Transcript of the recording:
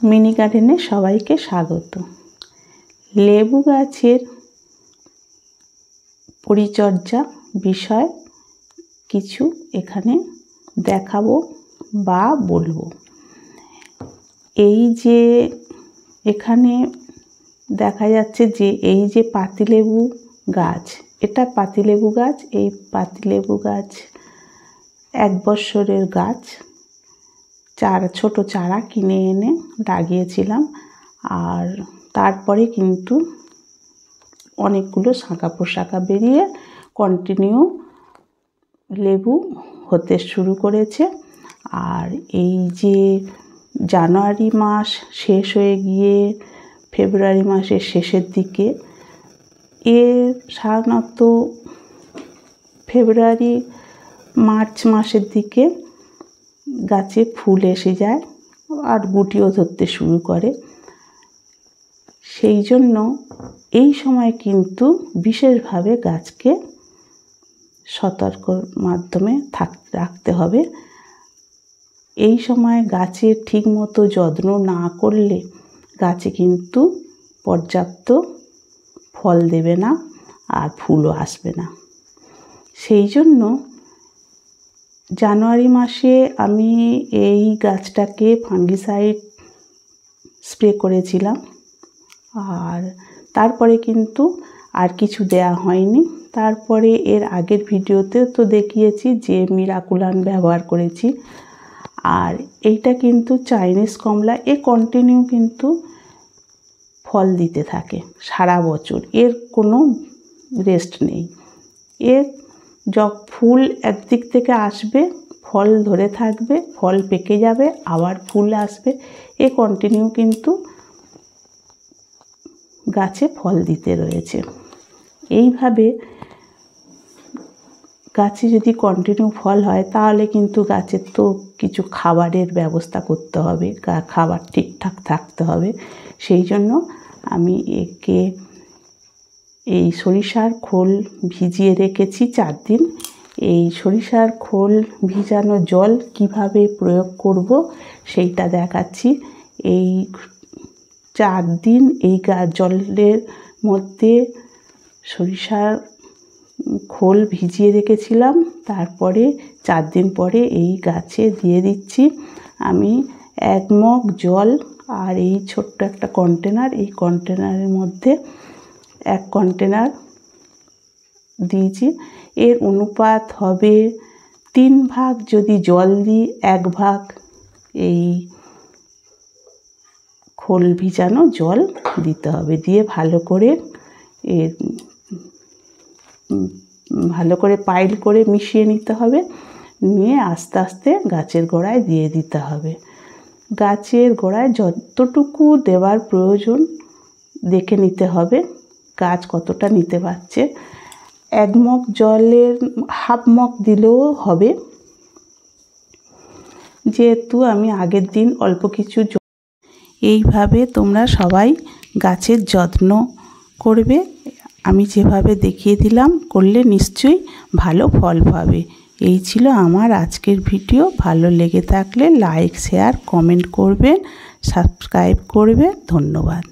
Mini গার্ডেনে সবাইকে স্বাগত। লেবু গাছের পরিচর্যা বিষয় কিছু এখানে দেখাবো বা বলবো। এই যে এখানে দেখা যাচ্ছে যে এই যে পাতিলেবু গাছ, এটা পাতিলেবু গাছ। এই পাতিলেবু গাছ 1 বছরের গাছ, ছোট চারা কিনে এনে লাগিয়েছিলাম। আর তারপরে কিন্তু অনেকগুলো শাখা প্রশাখা বেরিয়ে কন্টিনিউ লেবু হতে শুরু করেছে। আর এই যে জানুয়ারি মাস শেষ হয়ে গিয়ে ফেব্রুয়ারি মাসের শেষের দিকে, সাধারণত ফেব্রুয়ারি মার্চ মাসের দিকে গাছে ফুল এসে যায় আর গুটিও ধরতে শুরু করে। সেই জন্য এই সময় কিন্তু বিশেষভাবে গাছকে সতর্কর মাধ্যমে রাখতে হবে। এই সময় গাছের ঠিকমতো যত্ন না করলে গাছে কিন্তু পর্যাপ্ত ফল দেবে না আর ফুলও আসবে না। সেই জন্য জানুয়ারি মাসে আমি এই গাছটাকে ফাঙ্গিসাইড স্প্রে করেছিলাম। আর তারপরে কিন্তু আর কিছু দেয়া হয়নি। তারপরে এর আগের ভিডিওতে তো দেখিয়েছি যে মিরাকুলান ব্যবহার করেছি। আর এইটা কিন্তু চাইনিজ কমলা, এ কন্টিনিউ কিন্তু ফল দিতে থাকে সারা বছর, এর কোনো রেস্ট নেই। এর ফুল একদিক থেকে আসবে, ফল ধরে থাকবে, ফল পেকে যাবে, আবার ফুল আসবে, এ কন্টিনিউ কিন্তু গাছে ফল দিতে রয়েছে। এইভাবে গাছে যদি কন্টিনিউ ফল হয় তাহলে কিন্তু গাছের তো কিছু খাবারের ব্যবস্থা করতে হবে, খাবার ঠিকঠাক থাকতে হবে। সেই জন্য আমি একে এই সরিষার খোল ভিজিয়ে রেখেছি 4 দিন। এই সরিষার খোল ভিজানো জল কিভাবে প্রয়োগ করব সেইটা দেখাচ্ছি। এই 4 দিন এই জলের মধ্যে সরিষার খোল ভিজিয়ে রেখেছিলাম। তারপরে 4 দিন পরে এই গাছে দিয়ে দিচ্ছি আমি 1 মগ জল। আর এই ছোট্ট একটা কন্টেনার, এই কন্টেনারের মধ্যে 1 কন্টেনার দিয়েছি। এর অনুপাত হবে 3 ভাগ যদি জল দিই, 1 ভাগ এই খোল ভিজানো জল দিতে হবে। দিয়ে ভালো করে পাইল করে মিশিয়ে নিতে হবে। নিয়ে আস্তে আস্তে গাছের গোড়ায় দিয়ে দিতে হবে। গাছের গোড়ায় যতটুকু দেওয়ার প্রয়োজন দেখে নিতে হবে গাছ কতটা নিতে পারছে। 1 মগ জলের ½ মগ দিলেও হবে, যেহেতু আমি আগের দিন অল্প কিছু। এইভাবে তোমরা সবাই গাছের যত্ন করবে। আমি যেভাবে দেখিয়ে দিলাম করলে নিশ্চয়ই ভালো ফল পাবে। এই ছিল আমার আজকের ভিডিও। ভালো লেগে থাকলে লাইক, শেয়ার, কমেন্ট করবেন, সাবস্ক্রাইব করবেন। ধন্যবাদ।